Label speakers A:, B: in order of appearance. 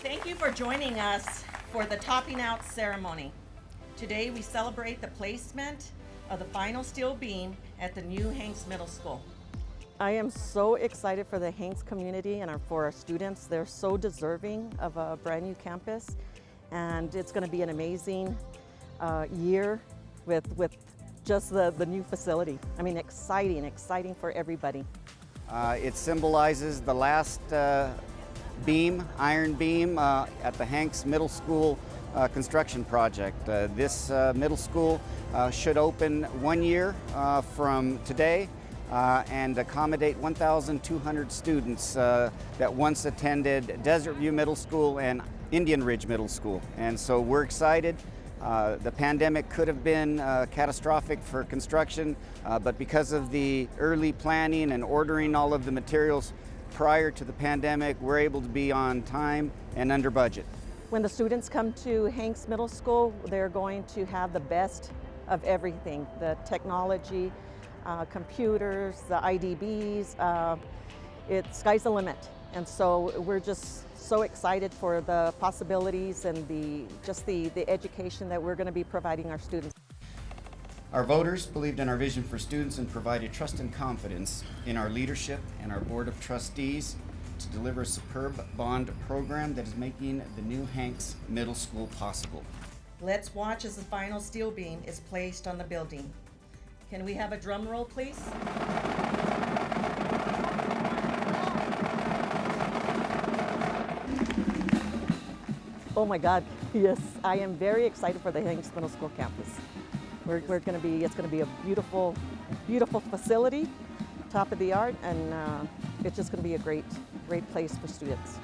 A: Thank you for joining us for the topping out ceremony. Today we celebrate the placement of the final steel beam at the new Hanks Middle School.
B: I am so excited for the Hanks community and for our students. They're so deserving of a brand new campus, and it's going to be an amazing year with just the new facility. I mean, exciting for everybody.
C: It symbolizes the last beam, iron beam, at the Hanks Middle School construction project. This middle school should open 1 year from today and accommodate 1,200 students that once attended Desert View Middle School and Indian Ridge Middle School. And so we're excited. The pandemic could have been catastrophic for construction, but because of the early planning and ordering all of the materials prior to the pandemic, we're able to be on time and under budget.
B: When the students come to Hanks Middle School, they're going to have the best of everything, the technology, computers, the IDBs. Sky's the limit. And so we're just so excited for the possibilities and the education that we're going to be providing our students.
C: Our voters believed in our vision for students and provided trust and confidence in our leadership and our Board of Trustees to deliver a superb bond program that is making the new Hanks Middle School possible.
A: Let's watch as the final steel beam is placed on the building. Can we have a drum roll, please?
B: Oh my God, yes, I am very excited for the Hanks Middle School campus. It's going to be a beautiful facility, top of the art, and it's just going to be a great place for students.